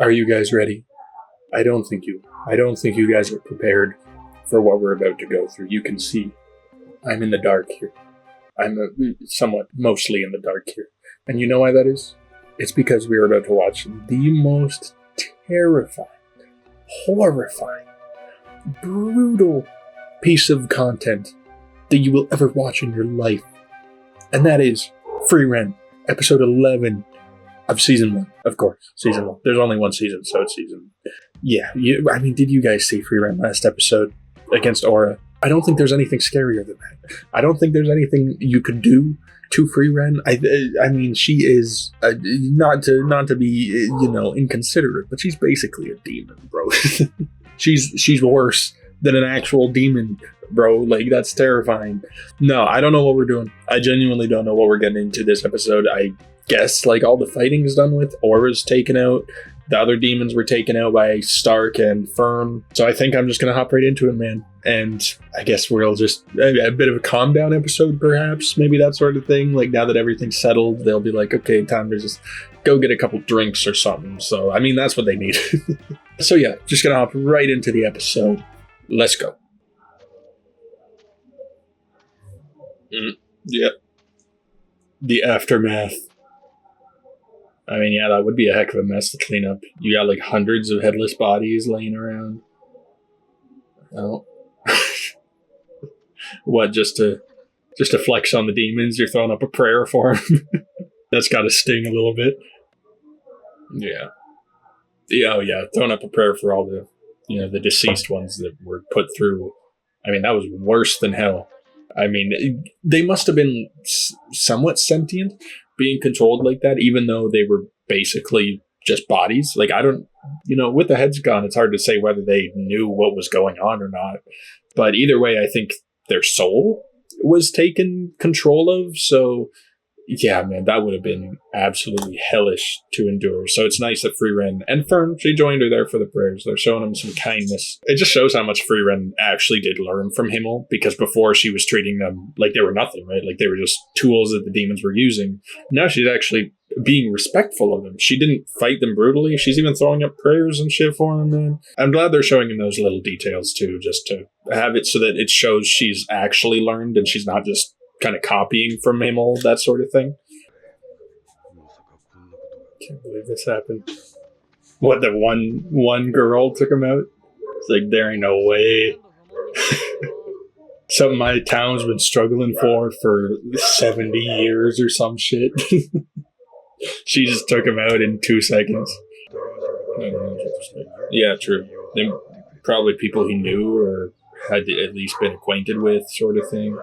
Are you guys ready? I don't think you guys are prepared for what we're about to go through. You can see I'm in the dark here. I'm somewhat mostly in the dark here. And you know why that is? It's because we are about to watch the most terrifying, horrifying, brutal piece of content that you will ever watch in your life. And that is Frieren, episode 11 of season 1. Of course, season 1. There's only one season, so it's season 1. Yeah, did you guys see Frieren last episode against Aura? I don't think there's anything scarier than that. I don't think there's anything you could do to Frieren. I mean, she is not to be inconsiderate, but she's basically a demon, bro. she's worse than an actual demon, bro. Like, that's terrifying. No, I don't know what we're doing. I genuinely don't know what we're getting into this episode. I guess like all the fighting is done with. Aura's taken out. The other demons were taken out by Stark and Fern. So I think I'm just going to hop right into it, man. And I guess we'll just a bit of a calm down episode, perhaps. Maybe that sort of thing. Like, now that everything's settled, they'll be like, okay, time to just go get a couple drinks or something. So, I mean, that's what they need. So yeah, just going to hop right into the episode. Let's go. Yep. The aftermath. I mean, yeah, that would be a heck of a mess to clean up. You got like hundreds of headless bodies laying around. Oh. What, just to flex on the demons? You're throwing up a prayer for them? That's got to sting a little bit. Yeah. Oh yeah, throwing up a prayer for all the, the deceased ones that were put through. I mean, that was worse than hell. I mean, they must have been somewhat sentient, being controlled like that, even though they were basically just bodies. Like, I don't, with the heads gone, it's hard to say whether they knew what was going on or not. But either way, I think their soul was taken control of. So, yeah, man, that would have been absolutely hellish to endure. So it's nice that Frieren and Fern, she joined her there for the prayers. They're showing him some kindness. It just shows how much Frieren actually did learn from Himmel, because before she was treating them like they were nothing, right? Like they were just tools that the demons were using. Now she's actually being respectful of them. She didn't fight them brutally. She's even throwing up prayers and shit for them, man. I'm glad they're showing him those little details too, just to have it so that it shows she's actually learned and she's not just kind of copying from Himmel, that sort of thing. Can't believe this happened. What, the one girl took him out? It's like, there ain't no way. Something my town's been struggling for 70 years or some shit. She just took him out in 2 seconds. I don't know. Yeah, true. They probably people he knew or had at least been acquainted with, sort of thing.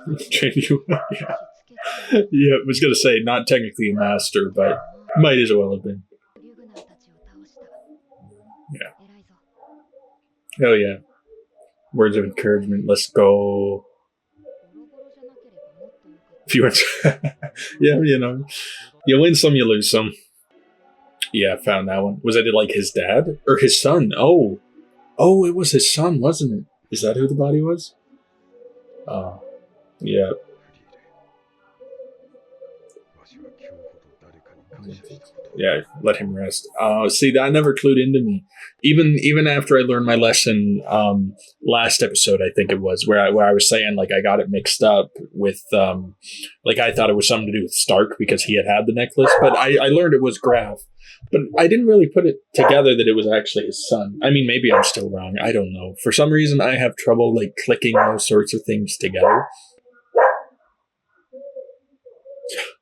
Yeah, I was going to say, not technically a master, but might as well have been. Yeah. Hell yeah. Words of encouragement. Let's go. If you went, yeah, you win some, you lose some. Yeah, I found that one. Was it like his dad or his son? Oh, it was his son, wasn't it? Is that who the body was? Oh, yeah. Yeah, let him rest. See, that never clued into me. Even after I learned my lesson last episode, I think it was, where I was saying, like, I got it mixed up with, like, I thought it was something to do with Stark because he had the necklace, but I learned it was Graf. But I didn't really put it together that it was actually his son. I mean, maybe I'm still wrong. I don't know. For some reason, I have trouble, like, clicking those sorts of things together.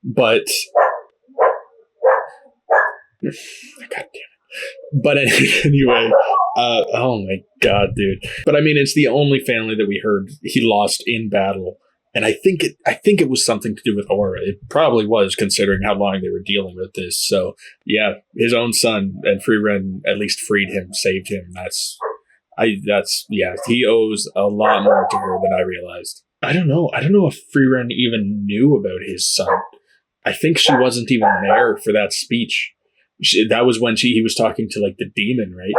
But God damn it. But anyway, oh my god, dude. But I mean, it's the only family that we heard he lost in battle. And I think it was something to do with Aura. It probably was, considering how long they were dealing with this. So yeah, his own son, and Frieren at least freed him, saved him. He owes a lot more to her than I realized. I don't know if Frieren even knew about his son. I think she wasn't even there for that speech. That was when he was talking to, like, the demon, right?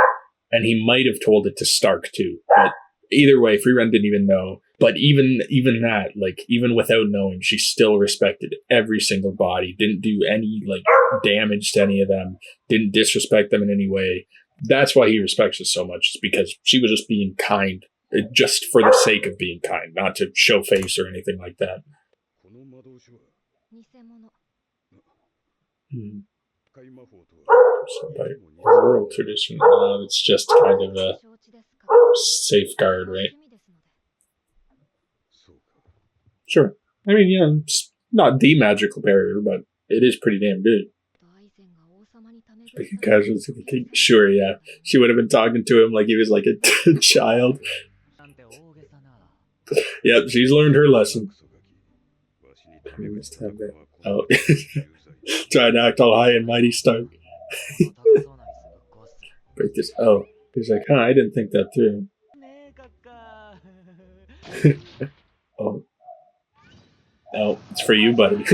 And he might have told it to Stark too. But either way, Frieren didn't even know. But even that, like even without knowing, she still respected every single body. Didn't do any like damage to any of them. Didn't disrespect them in any way. That's why he respects us so much. Is because she was just being kind, just for the sake of being kind, not to show face or anything like that. Hmm. So by oral tradition, it's just kind of a safeguard, right? Sure. I mean, yeah, it's not the magical barrier, but it is pretty damn good. Speaking casually to the king. Sure, yeah. She would have been talking to him like he was like a child. Yep, she's learned her lesson. Oh. Trying to act all high and mighty Stark. Break this. Oh. He's like, I didn't think that through. Oh. No, it's for you, buddy.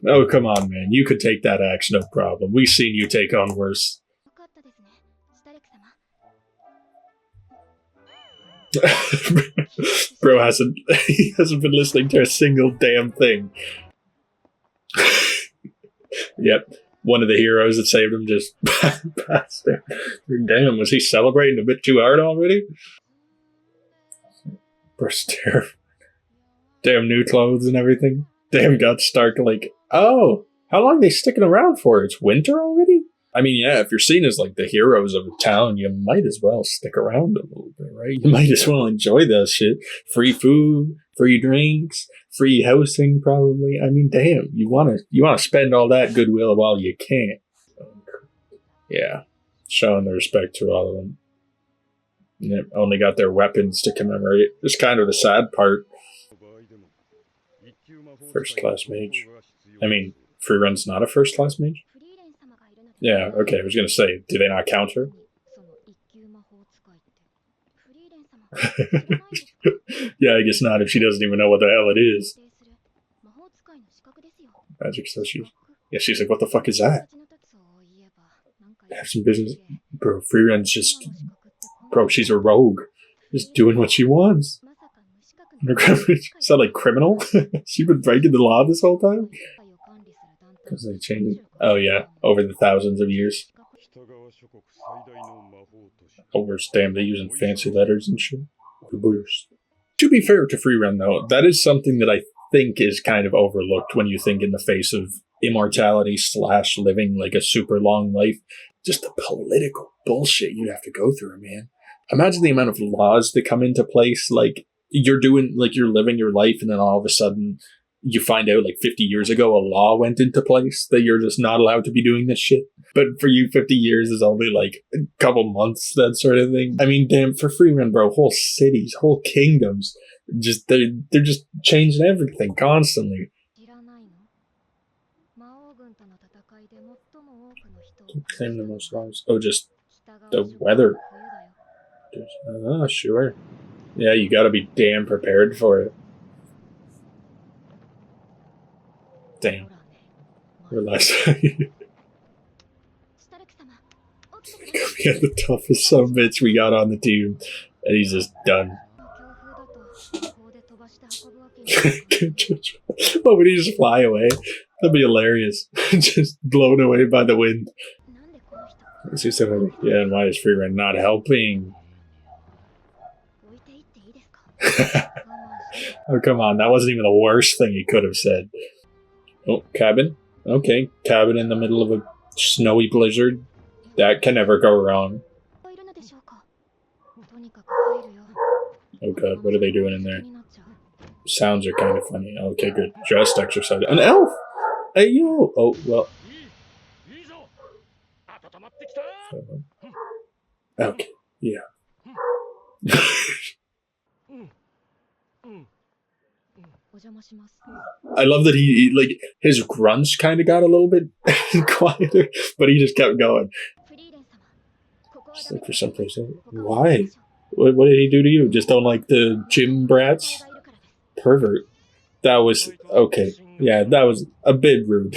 Oh, come on, man. You could take that axe, no problem. We've seen you take on worse. Bro hasn't been listening to a single damn thing. Yep. One of the heroes that saved him just passed there. Damn, was he celebrating a bit too hard already? Burst terror. Damn new clothes and everything. Damn got Stark like, oh, how long are they sticking around for? It's winter already? I mean, yeah, if you're seen as like the heroes of a town, you might as well stick around a little bit, right? You might as well enjoy that shit. Free food, free drinks, free housing, probably. I mean, damn, you wanna spend all that goodwill while you can. Yeah, showing the respect to all of them. And they only got their weapons to commemorate. It's kind of the sad part. First class mage. I mean, Frieren's not a first class mage? Yeah, okay, I was gonna say, do they not count her? Yeah, I guess not if she doesn't even know what the hell it is. Magic associate. Yeah, she's like, what the fuck is that? Have some business. Bro, Frieren's just... Bro, she's a rogue. Just doing what she wants. Is that like criminal? She's been breaking the law this whole time? Because they changed it. Oh yeah, over the thousands of years. Over damn, they're using fancy letters and shit. To be fair to Frieren though, that is something that I think is kind of overlooked when you think in the face of immortality / living like a super long life. Just the political bullshit you'd have to go through, man. Imagine the amount of laws that come into place, like you're living your life and then all of a sudden you find out like 50 years ago a law went into place that you're just not allowed to be doing this shit. But for you, 50 years is only like a couple months, that sort of thing. I mean, damn, for Frieren, bro, whole cities, whole kingdoms, just they're just changing everything constantly. Claim the most lives. Oh, just the weather. Sure. Yeah, you gotta be damn prepared for it. Damn. Relax. We got the toughest son of a bitch we got on the team, and he's just done. What would he just fly away? That'd be hilarious. Just blown away by the wind. Yeah, and why is Frieren not helping? Oh, come on. That wasn't even the worst thing he could have said. Oh, cabin? Okay, cabin in the middle of a snowy blizzard. That can never go wrong. Oh god, what are they doing in there? Sounds are kind of funny. Okay, good. Just exercise. An elf! Hey, yo! Oh, well. Okay, yeah. I love that he like, his grunts kind of got a little bit quieter, but he just kept going. Just look for someplace. Why? What did he do to you? Just don't like the gym brats? Pervert. That was... Okay. Yeah, that was a bit rude.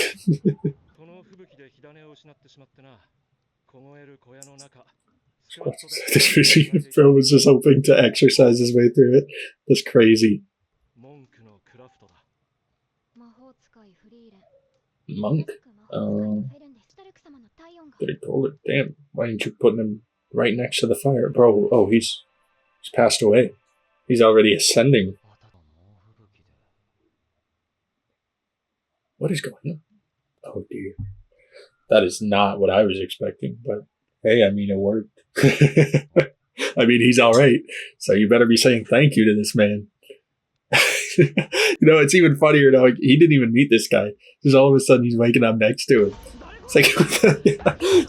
This bro was just hoping to exercise his way through it. That's crazy. Monk? Pretty cool. Damn, why didn't you put him right next to the fire? Bro, oh, he's passed away. He's already ascending. What is going on? Oh dear. That is not what I was expecting, but hey, I mean, it worked. I mean, he's alright, so you better be saying thank you to this man. It's even funnier now. Like, he didn't even meet this guy. Just all of a sudden, he's waking up next to him. It's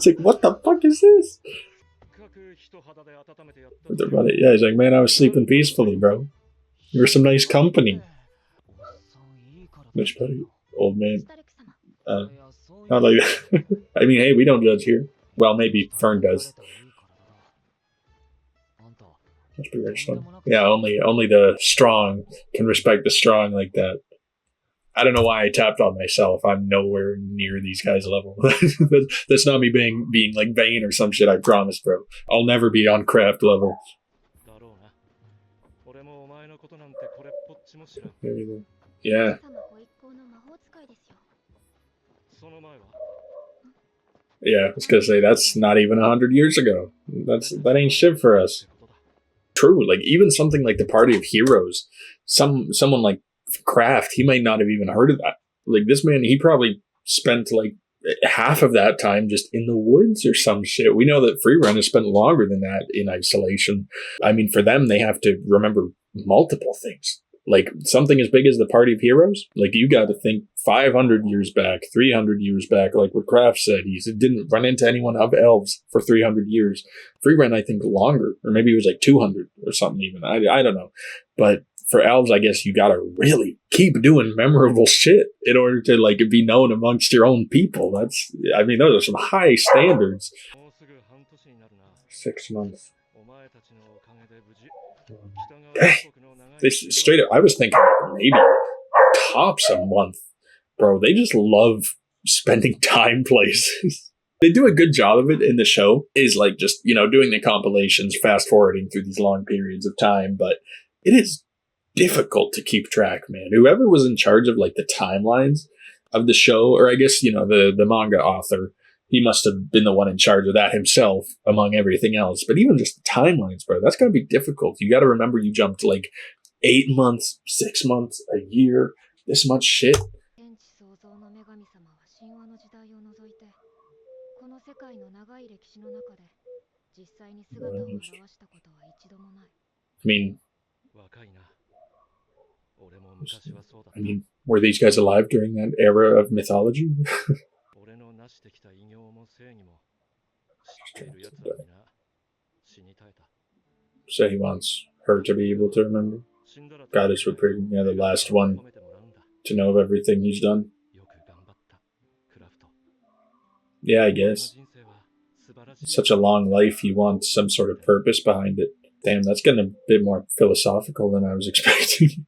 like, what the fuck is this? Yeah, he's like, man, I was sleeping peacefully, bro. You were some nice company. Much better, old man. Not like that. I mean, hey, we don't judge here. Well, maybe Fern does. Must be very strong. Yeah, only the strong can respect the strong like that. I don't know why I tapped on myself. I'm nowhere near these guys' level. That's not me being like vain or some shit, I promise, bro. I'll never be on craft level. Yeah. Yeah, I was gonna say, that's not even 100 years ago. That ain't shit for us. True, like even something like the Party of Heroes, someone like Kraft, he might not have even heard of that. Like this man, he probably spent like half of that time just in the woods or some shit. We know that Frieren has spent longer than that in isolation. I mean, for them, they have to remember multiple things. Like something as big as the Party of Heroes, like you got to think 500 years back, 300 years back, like what Kraft said. He didn't run into anyone of elves for 300 years. Frieren, I think, longer, or maybe it was like 200 or something even. I don't know. But for elves, I guess you got to really keep doing memorable shit in order to like be known amongst your own people. Those are some high standards. 6 months. Straight up, I was thinking maybe tops a month. Bro, they just love spending time places. They do a good job of it in the show, is like just, doing the compilations, fast forwarding through these long periods of time, but it is difficult to keep track, man. Whoever was in charge of like the timelines of the show, or I guess, the manga author, he must have been the one in charge of that himself among everything else. But even just the timelines, bro, that's gotta be difficult. You gotta remember you jumped like 8 months, 6 months, a year, this much shit. I mean, were these guys alive during that era of mythology? So he wants her to be able to remember. Goddess would be the last one to know of everything he's done. Yeah, I guess. Such a long life, you want some sort of purpose behind it. Damn, that's getting a bit more philosophical than I was expecting.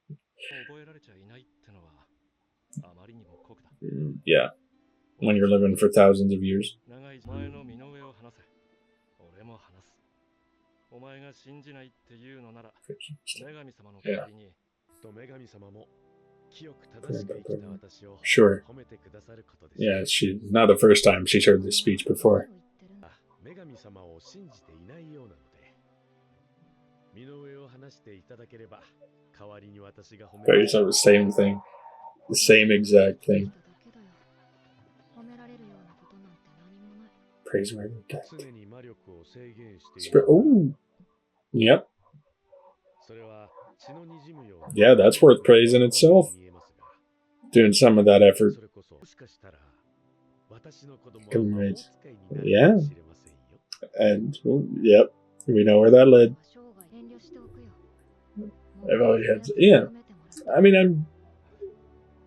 Yeah, when you're living for thousands of years. Yeah. Sure. Yeah, not the first time she's heard this speech before. Okay, so the same thing. The same exact thing. Praiseworthy. Oh! Yep. Yeah, that's worth praise in itself. Doing some of that effort. Yeah. And, yep, we know where that led. I've always had, yeah. I mean,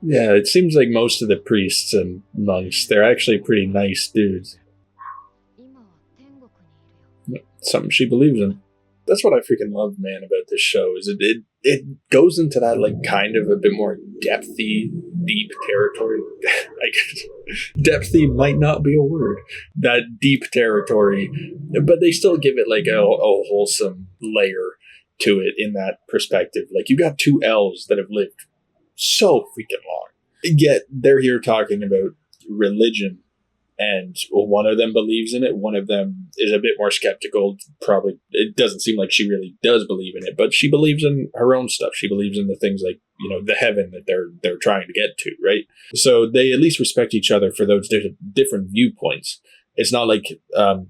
yeah, it seems like most of the priests and monks, they're actually pretty nice dudes. Something she believes in. that's what I freaking love, man, about this show is it goes into that like kind of a bit more depthy, deep territory. I guess depthy might not be a word. That deep territory, but they still give it like a wholesome layer to it in that perspective. Like you got two elves that have lived so freaking long, yet they're here talking about religion. And one of them believes in it. One of them is a bit more skeptical. Probably, it doesn't seem like she really does believe in it, but she believes in her own stuff. She believes in the things like, the heaven that they're trying to get to, right? So they at least respect each other for those different viewpoints. It's not like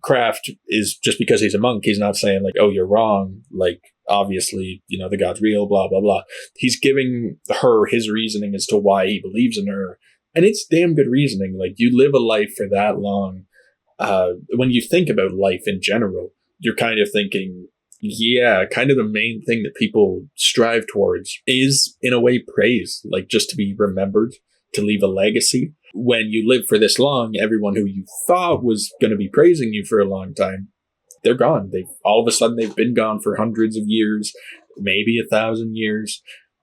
Kraft is just because he's a monk, he's not saying like, oh, you're wrong. Like, obviously, the God's real, blah, blah, blah. He's giving her his reasoning as to why he believes in her. And it's damn good reasoning. Like, you live a life for that long. When you think about life in general, you're kind of thinking, yeah, kind of the main thing that people strive towards is, in a way, praise. Like, just to be remembered, to leave a legacy. When you live for this long, everyone who you thought was going to be praising you for a long time, they're gone. All of a sudden, they've been gone for hundreds of years, maybe 1,000 years.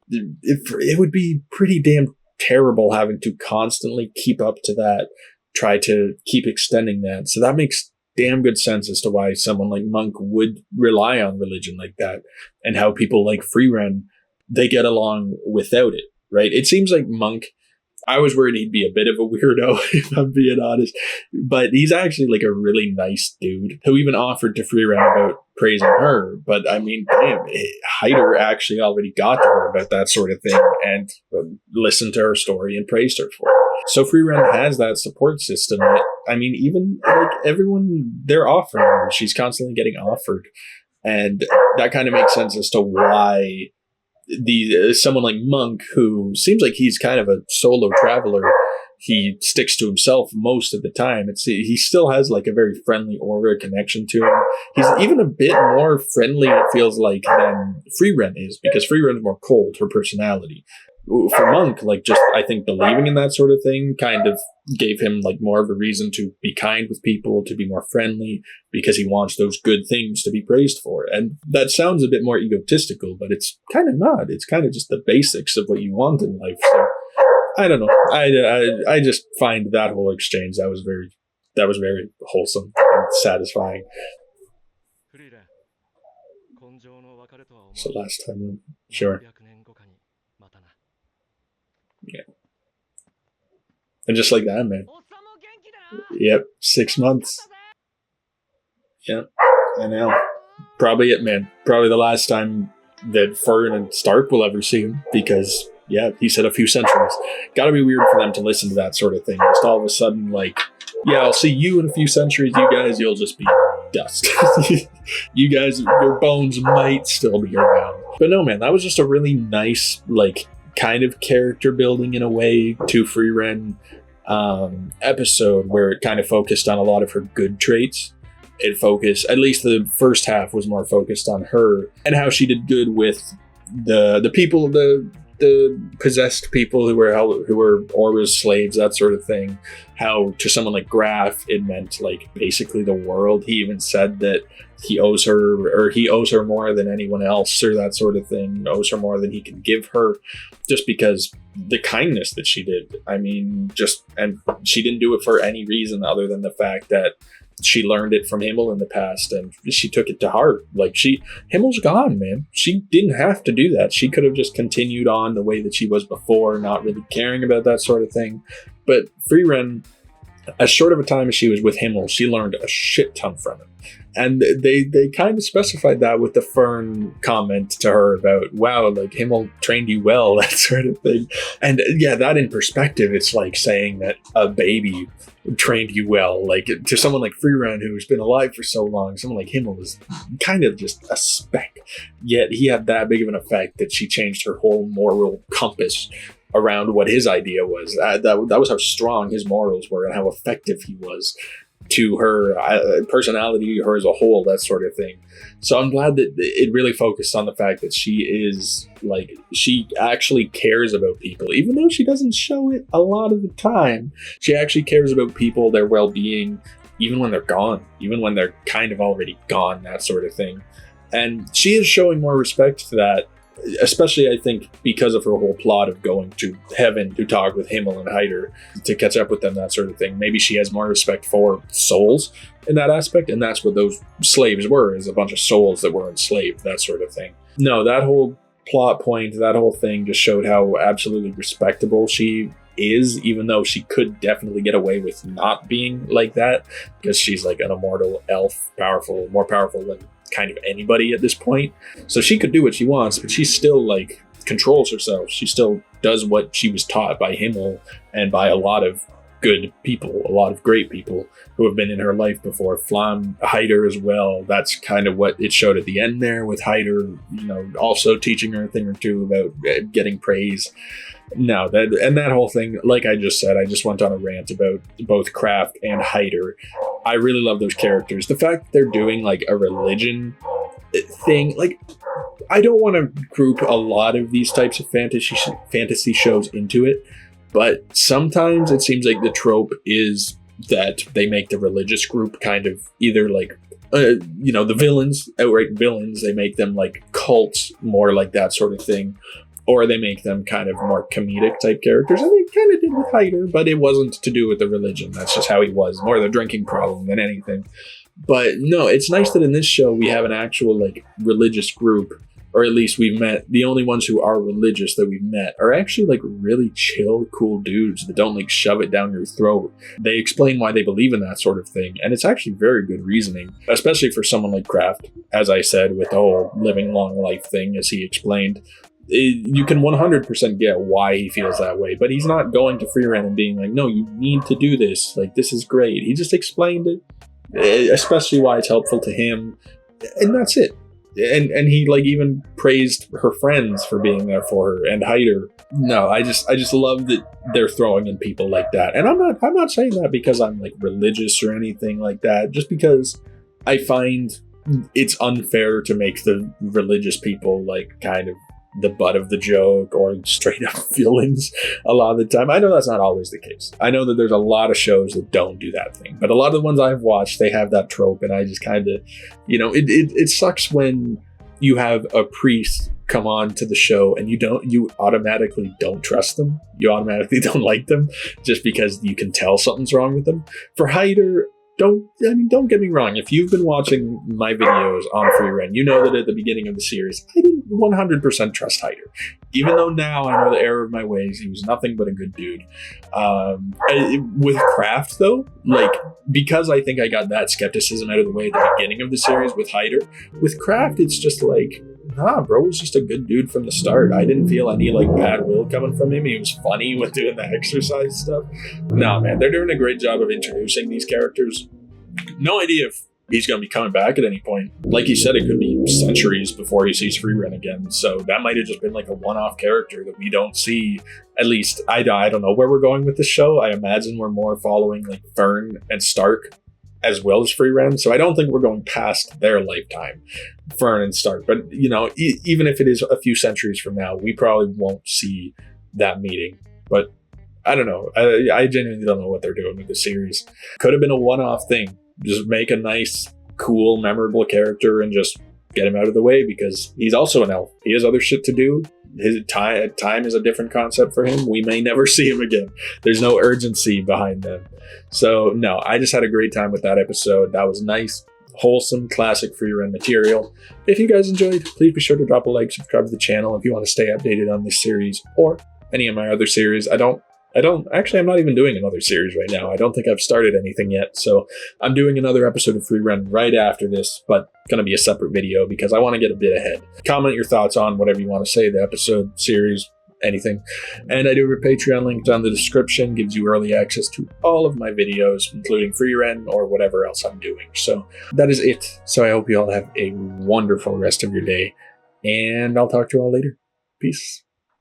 It would be pretty damn terrible having to constantly keep up to that, try to keep extending that. So that makes damn good sense as to why someone like Monk would rely on religion like that, and how people like Frieren, they get along without it, right? It seems like Monk, I was worried he'd be a bit of a weirdo, if I'm being honest, but he's actually like a really nice dude who even offered to Frieren about praising her. But I mean, damn, Hyder actually already got to her about that sort of thing and listened to her story and praised her for it. So Frieren has that support system that, I mean, even like everyone they're offering her, she's constantly getting offered. And that kind of makes sense as to why someone like Monk, who seems like he's kind of a solo traveler, he sticks to himself most of the time. He still has like a very friendly aura connection to him. He's even a bit more friendly, it feels like, than Frieren is, because Frieren's more cold, her personality. For Monk, like, just, I think believing in that sort of thing kind of gave him like more of a reason to be kind with people, to be more friendly, because he wants those good things to be praised for. And that sounds a bit more egotistical, but it's kind of not. It's kind of just the basics of what you want in life. So I don't know. I just find that whole exchange that was very wholesome and satisfying. So last time, sure. Yeah. And just like that, man. Yep, 6 months. Yeah, I know. Probably it, man. Probably the last time that Frieren and Stark will ever see him, because, yeah, he said a few centuries. Gotta be weird for them to listen to that sort of thing. Just all of a sudden, like, yeah, I'll see you in a few centuries, you guys, you'll just be dust. You guys, your bones might still be around. But no, man, that was just a really nice, like, kind of character building in a way to Frieren episode, where it kind of focused on a lot of her good traits. It focused, at least the first half was more focused on her and how she did good with the people, the possessed people who were Aura's slaves, that sort of thing. How to someone like Graf, it meant like basically the world. He even said that he owes her more than anyone else, or that sort of thing. Owes her more than he can give her, just because the kindness that she did. I mean, and she didn't do it for any reason other than the fact that she learned it from Himmel in the past, and she took it to heart. Like, Himmel's gone, man. She didn't have to do that. She could have just continued on the way that she was before, not really caring about that sort of thing. But Frieren, as short of a time as she was with Himmel, she learned a shit ton from him. And they kind of specified that with the Fern comment to her about, wow, like, Himmel trained you well, that sort of thing. And yeah, that in perspective, it's like saying that a baby trained you well. Like, to someone like Frieren, who's been alive for so long, someone like Himmel was kind of just a speck. Yet he had that big of an effect that she changed her whole moral compass around what his idea was. That was how strong his morals were and how effective he was to her personality, her as a whole, that sort of thing. So I'm glad that it really focused on the fact that she actually cares about people, even though she doesn't show it a lot of the time. She actually cares about people, their well-being, even when they're gone, even when they're kind of already gone, that sort of thing. And she is showing more respect to that, especially, I think, because of her whole plot of going to heaven to talk with Himmel and Heider to catch up with them, that sort of thing. Maybe she has more respect for souls in that aspect, and that's what those slaves were, is a bunch of souls that were enslaved, that sort of thing. No, that whole plot point, that whole thing just showed how absolutely respectable she is, even though she could definitely get away with not being like that, because she's like an immortal elf, powerful, more powerful than kind of anybody at this point. So she could do what she wants, but she still like controls herself. She still does what she was taught by Himmel and by a lot of good people, a lot of great people who have been in her life before. Flam, Heider as well. That's kind of what it showed at the end there, with Heider, you know, also teaching her a thing or two about getting praise. No, that whole thing, like I just said, I just went on a rant about both Kraft and Heider. I really love those characters. The fact that they're doing like a religion thing, like, I don't want to group a lot of these types of fantasy shows into it, but sometimes it seems like the trope is that they make the religious group kind of either like, you know, the villains, outright villains, they make them like cults, more like that sort of thing. Or they make them kind of more comedic type characters. And they kind of did with Heider, but it wasn't to do with the religion. That's just how he was. More the drinking problem than anything. But no, it's nice that in this show we have an actual like religious group, or at least we've met. The only ones who are religious that we've met are actually like really chill, cool dudes that don't like shove it down your throat. They explain why they believe in that sort of thing. And it's actually very good reasoning, especially for someone like Kraft, as I said, with the whole living long life thing, as he explained. You can 100% get why he feels that way, but he's not going to Frieren and being like, no, you need to do this. Like, this is great. He just explained it, especially why it's helpful to him. And that's it. And he like even praised her friends for being there for her, and Heider. No, I just love that they're throwing in people like that. And I'm not saying that because I'm like religious or anything like that, just because I find it's unfair to make the religious people like kind of the butt of the joke or straight up villains a lot of the time. I know that's not always the case. I know that there's a lot of shows that don't do that thing, but a lot of the ones I've watched, they have that trope, and I just kind of, you know, it sucks when you have a priest come on to the show and you automatically don't trust them. You automatically don't like them just because you can tell something's wrong with them. For Heider, don't get me wrong. If you've been watching my videos on Frieren, you know that at the beginning of the series, I didn't 100% trust Heider. Even though now I know the error of my ways, he was nothing but a good dude. With Kraft, though, like, because I think I got that skepticism out of the way at the beginning of the series with Heider, with Kraft, it's just like, nah, bro was just a good dude from the start. I didn't feel any like bad will coming from him. He was funny with doing the exercise stuff. No, man, they're doing a great job of introducing these characters. No idea if he's going to be coming back at any point. Like he said, it could be centuries before he sees Frieren again. So that might have just been like a one-off character that we don't see. At least, I don't know where we're going with the show. I imagine we're more following like Fern and Stark as well as Frieren. So I don't think we're going past their lifetime, Fern and Stark. But, you know, even if it is a few centuries from now, we probably won't see that meeting. But I don't know. I genuinely don't know what they're doing with the series. Could have been a one-off thing. Just make a nice, cool, memorable character and just get him out of the way, because he's also an elf. He has other shit to do. His time is a different concept for him. We may never see him again. There's no urgency behind them. So no, I just had a great time with that episode. That was nice, wholesome, classic Frieren material. If you guys enjoyed, please be sure to drop a like, subscribe to the channel if you want to stay updated on this series or any of my other series. I'm not even doing another series right now. I don't think I've started anything yet. So I'm doing another episode of Frieren right after this, but going to be a separate video because I want to get a bit ahead. Comment your thoughts on whatever you want to say, the episode, series, anything. And I do have a Patreon link down in the description, gives you early access to all of my videos, including Frieren or whatever else I'm doing. So that is it. So I hope you all have a wonderful rest of your day, and I'll talk to you all later. Peace.